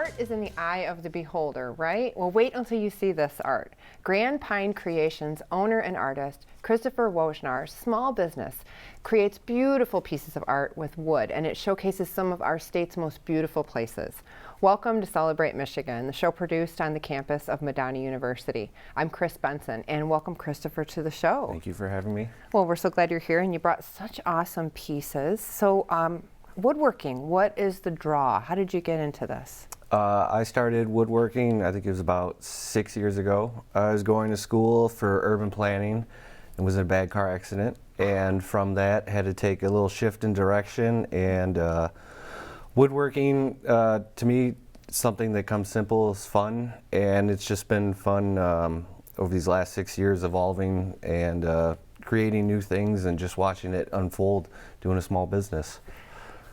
Art is in the eye of the beholder, right? Well, wait until you see this art. Grand Pine Creations owner and artist Christopher Wojnar's small business creates beautiful pieces of art with wood, and it showcases some of our state's most beautiful places. Welcome to Celebrate Michigan, the show produced on the campus of Medina University. I'm Chris Benson, and welcome Christopher to the show. Thank you for having me. Well, we're so glad you're here, and you brought such awesome pieces. So, woodworking, what is the draw? How did you get into this? I started woodworking, I think it was about 6 years ago. I was going to school for urban planning and was in a bad car accident. And from that, had to take a little shift in direction. And woodworking, to me, something that comes simple, is fun. And it's just been fun over these last 6 years, evolving and creating new things and just watching it unfold, doing a small business.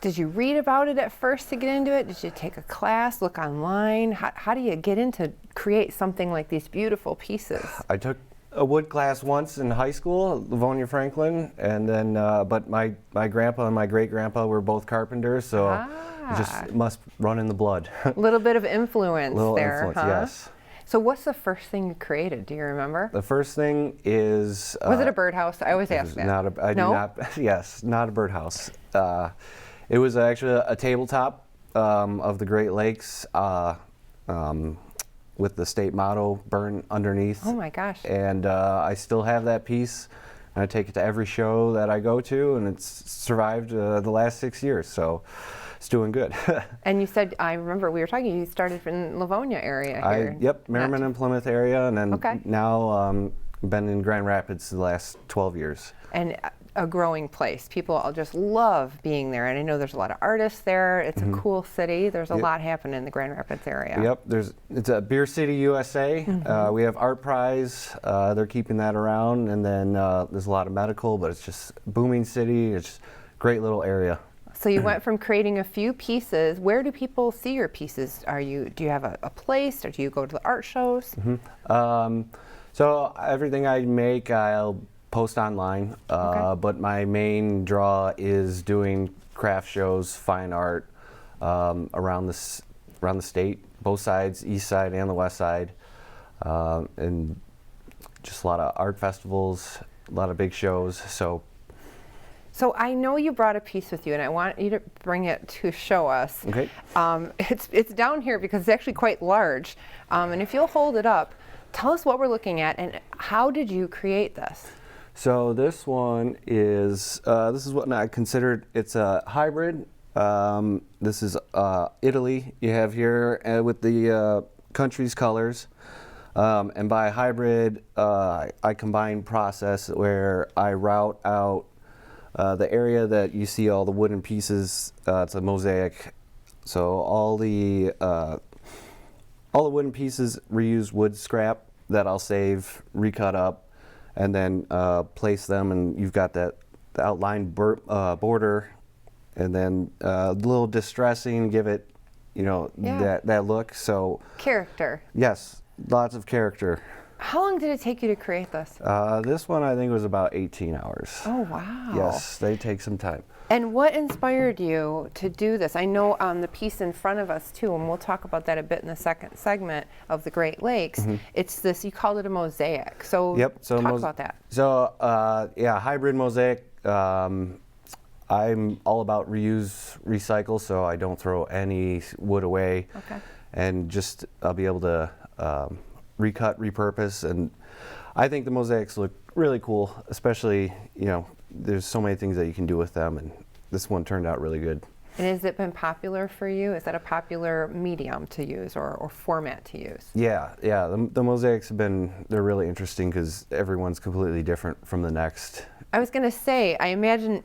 Did you read about it at first to get into it? Did you take a class, look online? How do you get into create something like these beautiful pieces? I took a wood class once in high school at Livonia Franklin, and then but my grandpa and my great grandpa were both carpenters, so it just must run in the blood. A little bit of influence there, influence, huh? yes. So what's the first thing you created? Do you remember? The first thing is was it a birdhouse? I always ask that. Yes, not a birdhouse. It was actually a tabletop of the Great Lakes with the state motto burned underneath. Oh my gosh. And I still have that piece. And I take it to every show that I go to, and it's survived the last 6 years, so it's doing good. And you said, I remember we were talking, you started in Livonia area here. Yep, Merriman and Plymouth area, and then now been in Grand Rapids the last 12 years. And a growing place. People all just love being there, and I know there's a lot of artists there. It's a cool city. There's a lot happening in the Grand Rapids area. Yep, it's a Beer City, USA. We have Art Prize. They're keeping that around, and then there's a lot of medical, but it's just booming city. It's just a great little area. So you went from creating a few pieces. Where do people see your pieces? Do you have a place, or do you go to the art shows? So everything I make, I'll post online, but my main draw is doing craft shows, fine art around the state, both sides, east side and the west side, and just a lot of art festivals, a lot of big shows. So I know you brought a piece with you, and I want you to bring it to show us. Okay. It's down here because it's actually quite large, and if you'll hold it up, tell us what we're looking at and how did you create this? So this one is what I considered. It's a hybrid. This is Italy you have here with the country's colors. And by hybrid, I combine process where I route out the area that you see all the wooden pieces. It's a mosaic. So all the wooden pieces reuse wood scrap that I'll save, recut up, and then place them, and you've got the outlined border, and then a little distressing, give it, that look. So character. Yes, lots of character. How long did it take you to create this? This one I think was about 18 hours. Oh wow. Yes, they take some time. And what inspired you to do this? I know the piece in front of us too, and we'll talk about that a bit in the second segment of the Great Lakes. It's this, you called it a mosaic. So talk about that. So hybrid mosaic. I'm all about reuse, recycle, so I don't throw any wood away. Okay. And just I'll be able to recut, repurpose, and I think the mosaics look really cool, especially, there's so many things that you can do with them, and this one turned out really good. And has it been popular for you? Is that a popular medium to use or format to use? Yeah. The mosaics they're really interesting because everyone's completely different from the next. I was going to say, I imagine,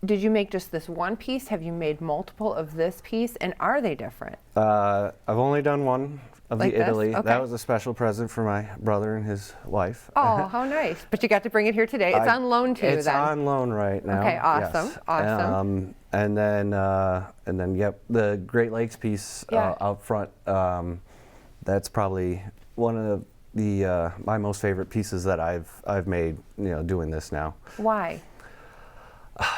did you make just this one piece? Have you made multiple of this piece? And are they different? I've only done one of like the Italy. Okay. That was a special present for my brother and his wife. Oh, how nice. But you got to bring it here today. It's on loan to you then. It's on loan right now. Okay, awesome, yes. awesome. And then, the Great Lakes piece out front, that's probably one of my most favorite pieces that I've made, doing this now. Why?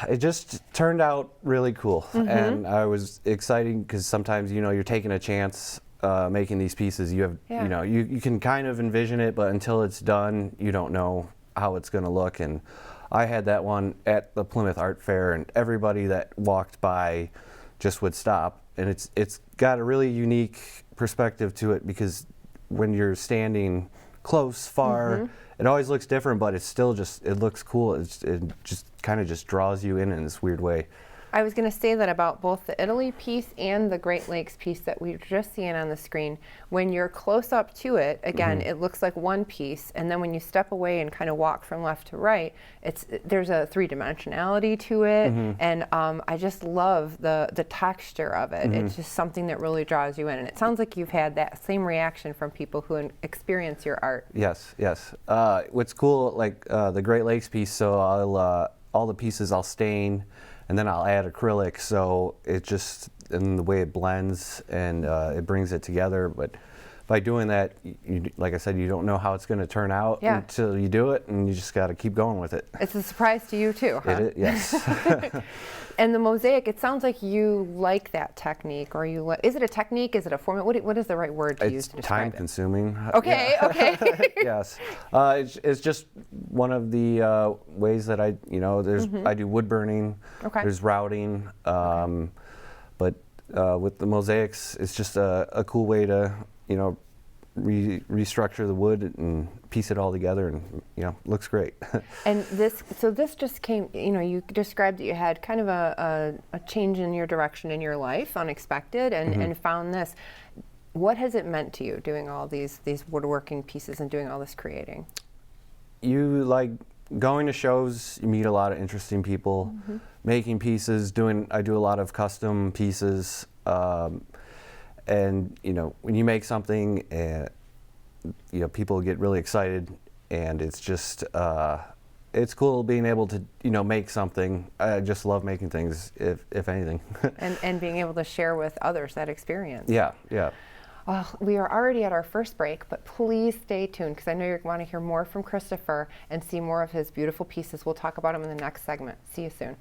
It just turned out really cool, and I was excited because sometimes you're taking a chance making these pieces. You have you can kind of envision it, but until it's done, you don't know how it's going to look. And I had that one at the Plymouth Art Fair, and everybody that walked by just would stop. And it's got a really unique perspective to it, because when you're standing close, far, it always looks different, but it's still it looks cool. It just kind of just draws you in this weird way. I was going to say that about both the Italy piece and the Great Lakes piece that we were just seeing on the screen. When you're close up to it, again, it looks like one piece, and then when you step away and kind of walk from left to right, there's a three-dimensionality to it, and I just love the texture of it. It's just something that really draws you in, and it sounds like you've had that same reaction from people who experience your art. Yes, yes. What's cool, like the Great Lakes piece, so all the pieces I'll stain, and then I'll add acrylic, so it just, and the way it blends, and it brings it together. But by doing that, like I said, you don't know how it's going to turn out until you do it, and you just got to keep going with it. It's a surprise to you too, huh? It is, yes. And the mosaic, it sounds like you like that technique, or is it a technique? Is it a format? What is the right word to use to describe it? It's time-consuming. Okay, okay. Yes, it's just one of the ways that I do wood burning. Okay. There's routing, but with the mosaics, it's just a cool way to restructure the wood and piece it all together, and looks great. And this just came, you described that you had kind of a change in your direction in your life, unexpected, and found this. What has it meant to you doing all these woodworking pieces and doing all this creating? You like going to shows, you meet a lot of interesting people, making pieces, I do a lot of custom pieces, and when you make something, people get really excited, and it's just it's cool being able to make something. I just love making things, if anything. and being able to share with others that experience. Yeah. Well, we are already at our first break, but please stay tuned, because I know you want to hear more from Christopher and see more of his beautiful pieces. We'll talk about them in the next segment. See you soon.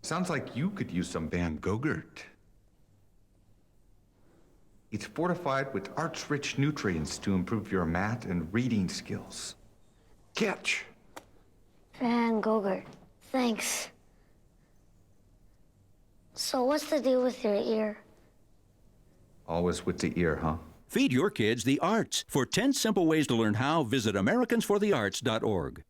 Sounds like you could use some Van Gogurt. It's fortified with arts-rich nutrients to improve your math and reading skills. Catch. Van Gogurt, thanks. So what's the deal with your ear? Always with the ear, huh? Feed your kids the arts. For 10 simple ways to learn how, visit AmericansForTheArts.org.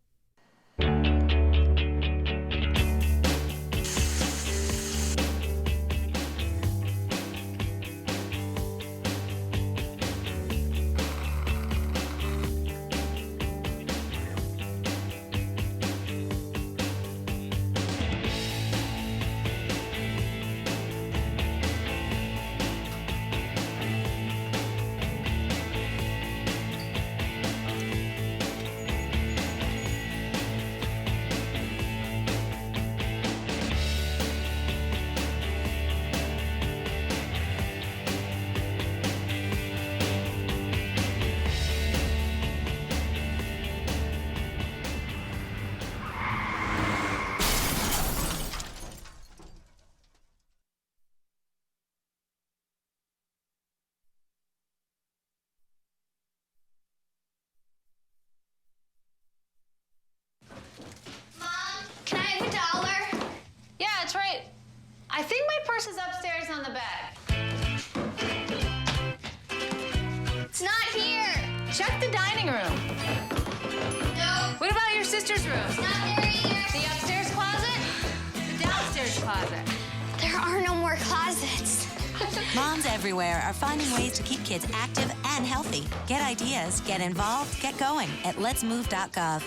Can I have $1? Yeah, it's right. I think my purse is upstairs on the bed. It's not here. Check the dining room. No. What about your sister's room? It's not there either. The upstairs closet? The downstairs closet? There are no more closets. Moms everywhere are finding ways to keep kids active and healthy. Get ideas, get involved, get going at letsmove.gov.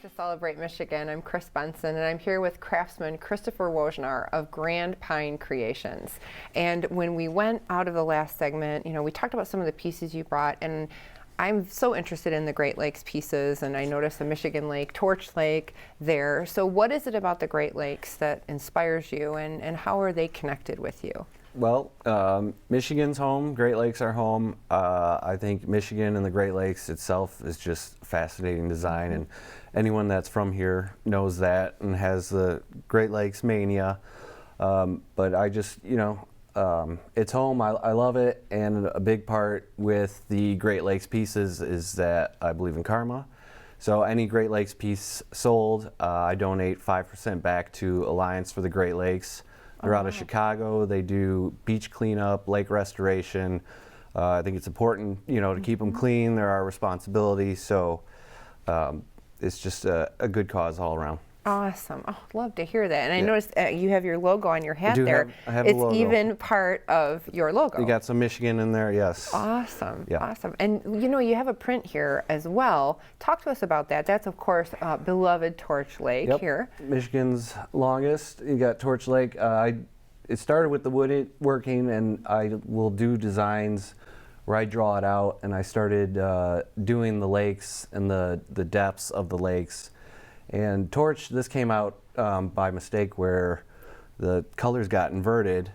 back to Celebrate Michigan. I'm Chris Benson, and I'm here with craftsman Christopher Wojnar of Grand Pine Creations. And when we went out of the last segment, you know, we talked about some of the pieces you brought, and I'm so interested in the Great Lakes pieces, and I noticed the Michigan Lake, Torch Lake there. So what is it about the Great Lakes that inspires you, and how are they connected with you? Well, Michigan's home, Great Lakes are home. I think Michigan and the Great Lakes itself is just fascinating design, and anyone that's from here knows that and has the Great Lakes mania. But I just, you know, it's home, I love it, and a big part with the Great Lakes pieces is that I believe in karma. So any Great Lakes piece sold, I donate 5% back to Alliance for the Great Lakes. They're out of Chicago. They do beach cleanup, lake restoration. I think it's important, you know, to keep them clean. They're our responsibility. So it's just a good cause all around. Awesome. Oh, love to hear that. And I noticed you have your logo on your hat I do there. I have it's a logo. even part of your logo. You got some Michigan in there, yes. Awesome. Yeah. Awesome. And you know, you have a print here as well. Talk to us about that. That's, of course, beloved Torch Lake here. Michigan's longest. You got Torch Lake. It started with the woodworking, and I will do designs where I draw it out, and I started doing the lakes and the depths of the lakes. And Torch, this came out by mistake where the colors got inverted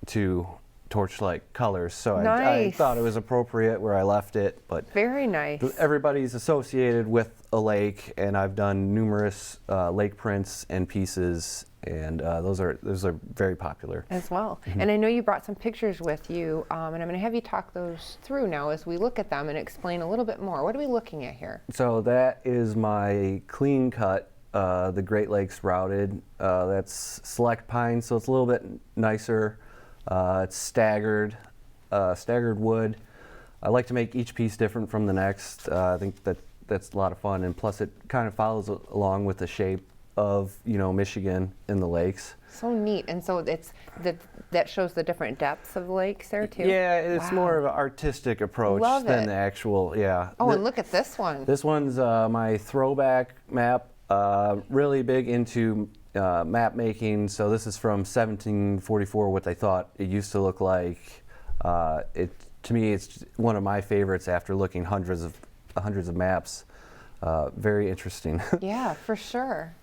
to torch-like colors. So I thought it was appropriate where I left it. But very nice. Everybody's associated with a lake, and I've done numerous lake prints and pieces, and those are very popular. As well. And I know you brought some pictures with you, and I'm going to have you talk those through now as we look at them and explain a little bit more. What are we looking at here? So that is my clean cut, the Great Lakes routed. That's select pine, so it's a little bit nicer. It's staggered wood. I like to make each piece different from the next. I think that's a lot of fun, and plus it kind of follows along with the shape of, you know, Michigan and the lakes. So neat. And so it's that shows the different depths of the lakes there too? Yeah, it's more of an artistic approach than the actual, Oh, and look at this one. This one's my throwback map. Really big into map making. So this is from 1744, what they thought it used to look like. To me, it's one of my favorites after looking hundreds of maps. Very interesting. Yeah, for sure.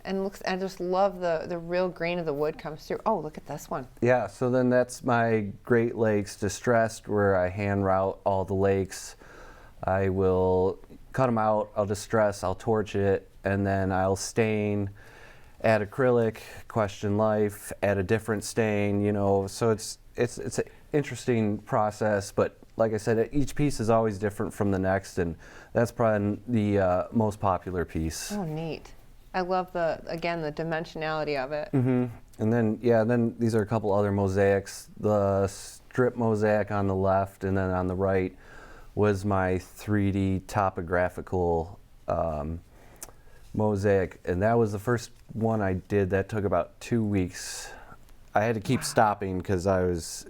And I just love the real grain of the wood comes through. Oh, look at this one. Yeah, so then that's my Great Lakes Distressed, where I hand route all the lakes. I will cut them out, I'll distress, I'll torch it, and then I'll stain, add acrylic, question life, add a different stain, you know. So it's an interesting process, but like I said, each piece is always different from the next, and that's probably the most popular piece. Oh, neat. I love the dimensionality of it. And then these are a couple other mosaics. The strip mosaic on the left, and then on the right was my 3D topographical mosaic, and that was the first one I did. That took about 2 weeks. I had to keep stopping because I was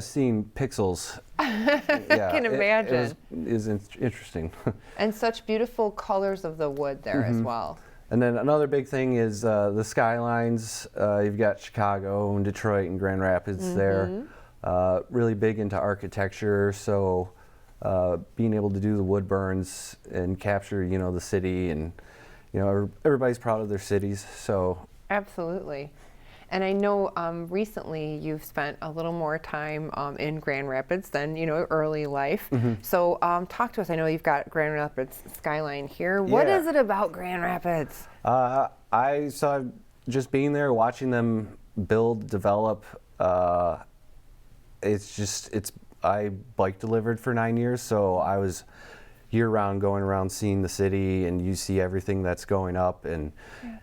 seeing pixels. I can imagine. It is interesting. And such beautiful colors of the wood there as well. And then another big thing is the skylines. You've got Chicago and Detroit and Grand Rapids there. Really big into architecture, so being able to do the wood burns and capture, you know, the city, and you know, everybody's proud of their cities. So absolutely. And I know recently you've spent a little more time in Grand Rapids than, you know, early life. So talk to us. I know you've got Grand Rapids skyline here. What is it about Grand Rapids? I saw just being there, watching them build, develop. I bike delivered for 9 years, so I was year-round going around seeing the city, and you see everything that's going up, and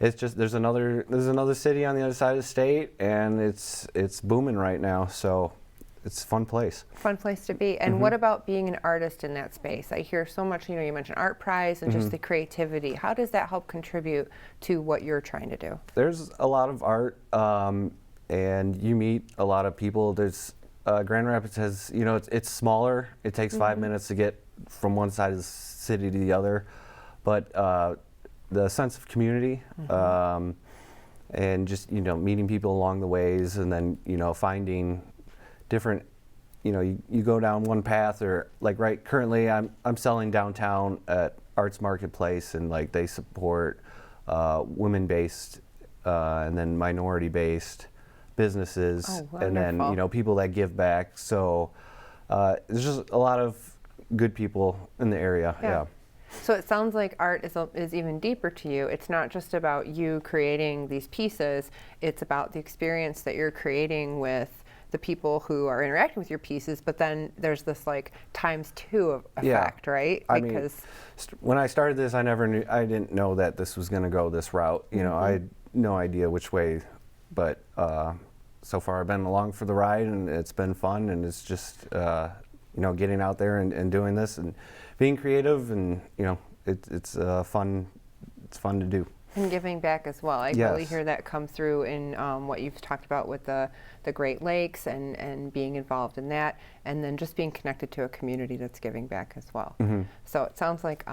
it's just there's another city on the other side of the state, and it's booming right now, so it's a fun place. Fun place to be. And what about being an artist in that space? I hear so much, you know, you mentioned Art Prize and just the creativity. How does that help contribute to what you're trying to do? There's a lot of art, and you meet a lot of people. There's Grand Rapids has, you know, it's smaller. It takes 5 minutes to get from one side of the city to the other. but the sense of community, and just meeting people along the ways, and then finding different. You go down one path, or like currently I'm selling downtown at Arts Marketplace, and like they support women-based and then minority-based businesses, Oh, and then wonderful. people that give back. So there's just a lot of good people in the area. Yeah. So it sounds like art is even deeper to you. It's not just about you creating these pieces. It's about the experience that you're creating with the people who are interacting with your pieces, but then there's this like ×2 of effect, right? I mean, when I started this, I didn't know that this was going to go this route. I had no idea which way, but so far I've been along for the ride, and it's been fun, and it's just getting out there and doing this and being creative, and it's fun. It's fun to do. And giving back as well. I Yes. really hear that come through in what you've talked about with the Great Lakes and being involved in that, and then just being connected to a community that's giving back as well. So it sounds like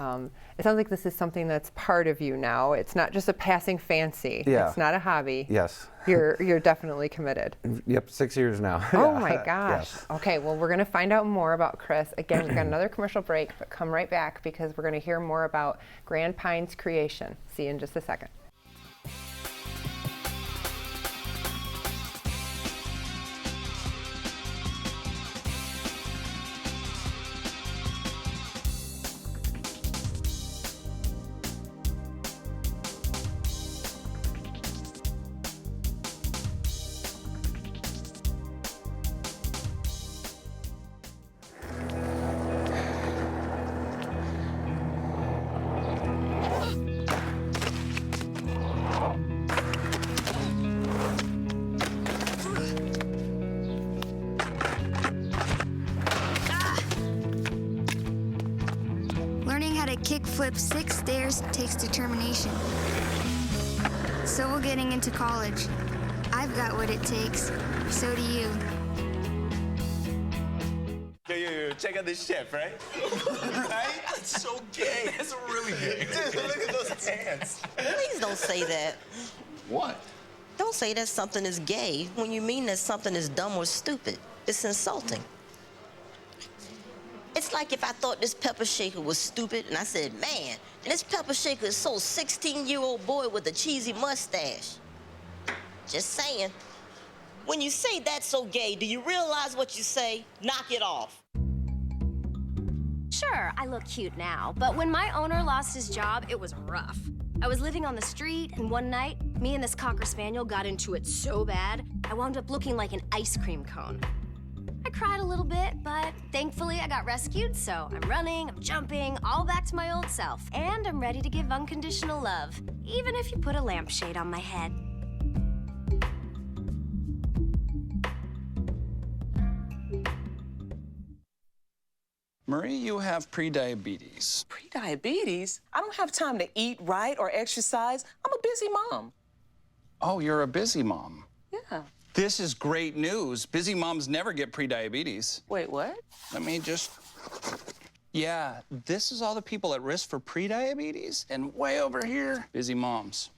this is something that's part of you now. It's not just a passing fancy. Yeah. It's not a hobby. Yes. You're definitely committed. Yep, 6 years now. Oh Yeah. my gosh. Yes. Okay, well, we're going to find out more about Chris. Again, we've got another commercial break, but come right back because we're going to hear more about Grand Pines Creation. See you in just a second. Learning how to kickflip 6 stairs takes determination. So will getting into college. I've got what it takes. So do you. Yo, check out this chef, right? Right? That's so gay. That's really gay. Dude, look at those pants. Please don't say that. What? Don't say that something is gay when you mean that something is dumb or stupid. It's insulting. It's like if I thought this pepper shaker was stupid and I said, man, and this pepper shaker is so 16-year-old boy with a cheesy mustache. Just saying. When you say that's so gay, do you realize what you say? Knock it off. Sure, I look cute now, but when my owner lost his job, it was rough. I was living on the street, and one night, me and this Cocker Spaniel got into it so bad, I wound up looking like an ice cream cone. I cried a little bit, but thankfully I got rescued, so I'm running, I'm jumping, all back to my old self. And I'm ready to give unconditional love, even if you put a lampshade on my head. Marie, you have prediabetes. Prediabetes? I don't have time to eat right or exercise. I'm a busy mom. Oh, you're a busy mom. Yeah. This is great news. Busy moms never get prediabetes. Wait, what? Let me just... Yeah, this is all the people at risk for prediabetes, and way over here, busy moms.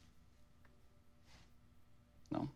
No?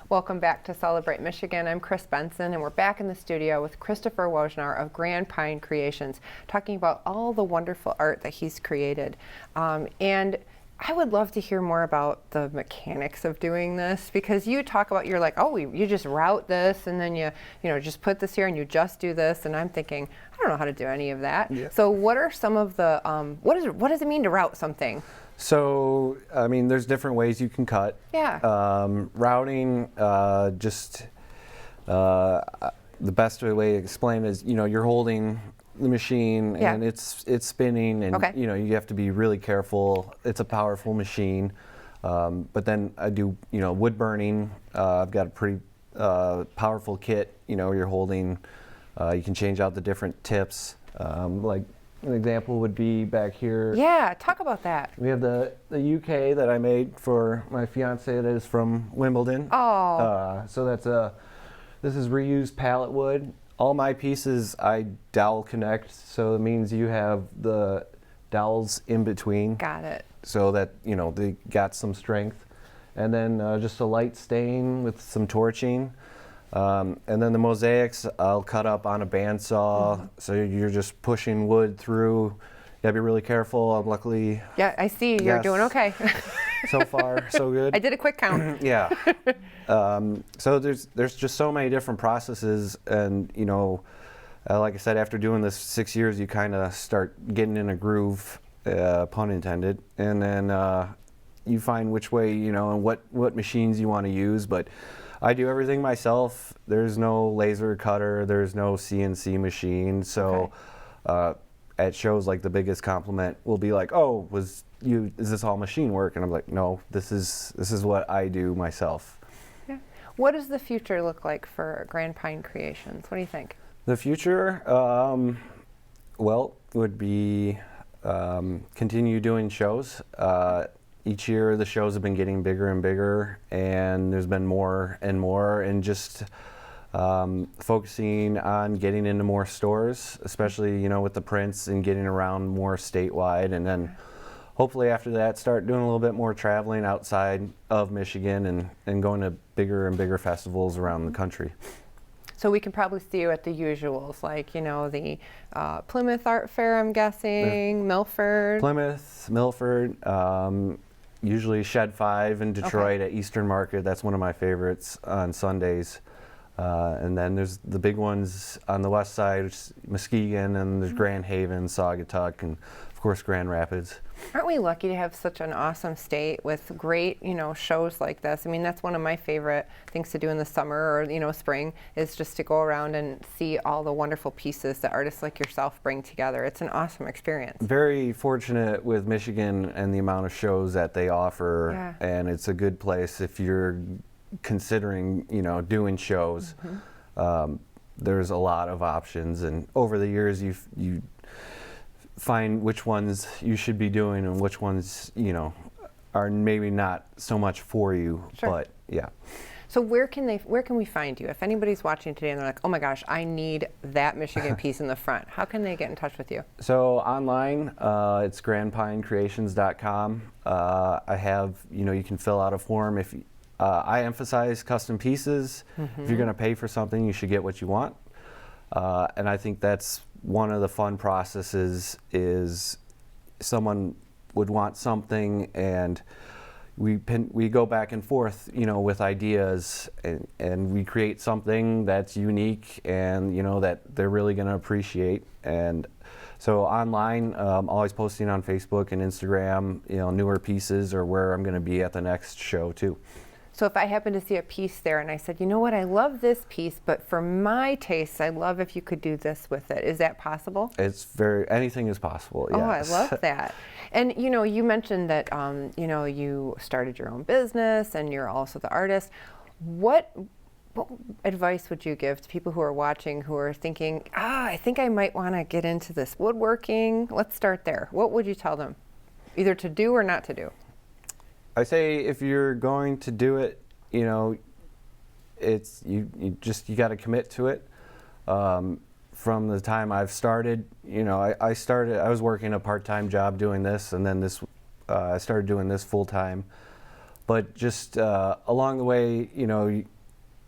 Welcome back to Celebrate Michigan. I'm Chris Benson, and we're back in the studio with Christopher Wojnar of Grand Pine Creations, talking about all the wonderful art that he's created. And I would love to hear more about the mechanics of doing this, because you talk about, you're like, oh, you just route this, and then you just put this here, and you just do this. And I'm thinking, I don't know how to do any of that. Yeah. So what are some of the, what does it mean to route something? So, I mean, there's different ways you can cut. Yeah. Routing, the best way to explain is, you're holding the machine and it's spinning, and you have to be really careful. It's a powerful machine. But then I do, wood burning. I've got a pretty powerful kit. You're holding. You can change out the different tips. Like An example would be back here. Yeah, talk about that. We have the UK that I made for my fiance that is from Wimbledon. Oh. So this is reused pallet wood. All my pieces I dowel connect, so it means you have the dowels in between. Got it. So that, you know, they got some strength. And then just a light stain with some torching. And then the mosaics I'll cut up on a bandsaw, so you're just pushing wood through. You gotta be really careful. I'm luckily. Yeah, I see you're doing okay. So far, so good. I did a quick count. Yeah. So there's just so many different processes, and you know, like I said, after doing this 6 years, you kind of start getting in a groove, pun intended, and then you find which way, you know, and what machines you want to use, but. I do everything myself. There's no laser cutter. There's no CNC machine. So at shows, like the biggest compliment will be like, "Oh, is this all machine work?" And I'm like, "No, this is what I do myself." Yeah. What does the future look like for Grand Pine Creations? What do you think? The future, well, would be continue doing shows. Each year the shows have been getting bigger and bigger, and there's been more and more, and just focusing on getting into more stores, especially, you know, with the prints, and getting around more statewide, and then hopefully after that start doing a little bit more traveling outside of Michigan and going to bigger and bigger festivals around the country. So we can probably see you at the usuals, like, you know, the Plymouth Art Fair, I'm guessing, Milford. Plymouth, Milford, usually Shed 5 in Detroit at Eastern Market. That's one of my favorites on Sundays. And then there's the big ones on the west side, which is Muskegon, and there's Grand Haven, Saugatuck, and of course Grand Rapids. Aren't we lucky to have such an awesome state with great, you know, shows like this? I mean, that's one of my favorite things to do in the summer or, you know, spring, is just to go around and see all the wonderful pieces that artists like yourself bring together. It's an awesome experience. Very fortunate with Michigan and the amount of shows that they offer, and it's a good place if you're considering, you know, doing shows. There's a lot of options, and over the years you find which ones you should be doing and which ones, you know, are maybe not so much for you. Sure. But yeah. So where can we find you? If anybody's watching today and they're like, "Oh my gosh, I need that Michigan piece in the front," how can they get in touch with you? So online, it's grandpinecreations.com. I have, you know, you can fill out a form. If I emphasize custom pieces. If you're going to pay for something, you should get what you want. And I think that's one of the fun processes, is someone would want something, and we go back and forth, you know, with ideas, and we create something that's unique and, you know, that they're really going to appreciate. And so online, always posting on Facebook and Instagram, you know, newer pieces or where I'm going to be at the next show too. So if I happen to see a piece there and I said, "You know what, I love this piece, but for my taste, I love if you could do this with it." Is that possible? It's anything is possible, yes. Oh, I love that. And, you know, you mentioned that, you know, you started your own business and you're also the artist. What advice would you give to people who are watching, who are thinking, I think I might want to get into this woodworking? Let's start there. What would you tell them, either to do or not to do? I say if you're going to do it, you know, it's you got to commit to it. From the time I've started, you know, I was working a part-time job doing this, and then I started doing this full-time. But just along the way, you know,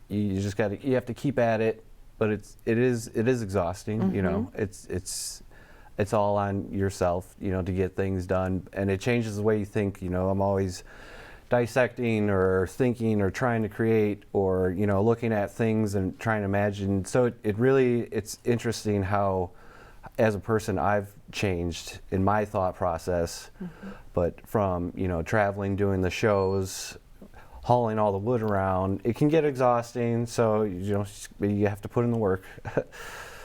you have to keep at it. But it is exhausting. You know, it's all on yourself, you know, to get things done, and it changes the way you think. You know, I'm always dissecting or thinking or trying to create, or, you know, looking at things and trying to imagine. So it's interesting how, as a person, I've changed in my thought process. But from, you know, traveling, doing the shows, hauling all the wood around, it can get exhausting. So, you know, you have to put in the work.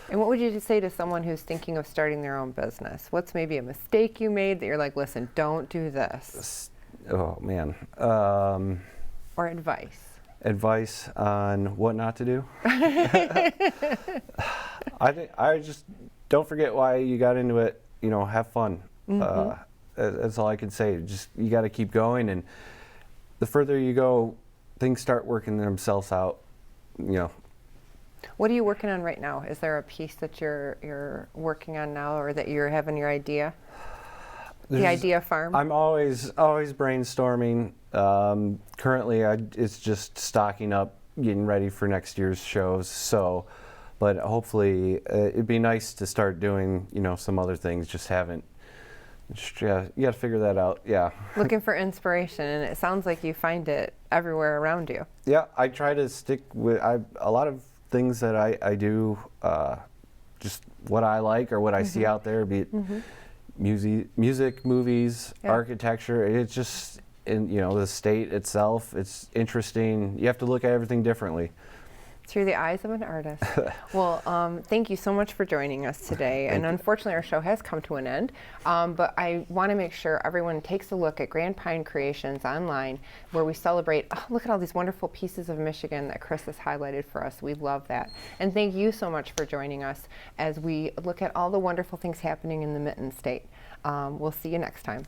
And what would you say to someone who's thinking of starting their own business? What's maybe a mistake you made that you're like, "Listen, don't do this"? Oh, man. Or advice? Advice on what not to do? I just don't forget why you got into it, have fun. That's all I can say. Just you got to keep going, and the further you go, things start working themselves out. What are you working on right now? Is there a piece that you're working on now, or that you're having your idea? The idea farm? I'm always brainstorming. Currently, it's just stocking up, getting ready for next year's shows. So, but hopefully, it'd be nice to start doing, some other things. Just haven't. You got to figure that out. Yeah. Looking for inspiration, and it sounds like you find it everywhere around you. Yeah, I try to stick with a lot of things that I do. Just what I like or what I see out there, be it music, movies, architecture. It's just in the state itself. It's interesting. You have to look at everything differently. Through the eyes of an artist. Well, thank you so much for joining us today. And unfortunately, our show has come to an end. But I want to make sure everyone takes a look at Grand Pine Creations online, where we celebrate, look at all these wonderful pieces of Michigan that Chris has highlighted for us. We love that. And thank you so much for joining us as we look at all the wonderful things happening in the Mitten State. We'll see you next time.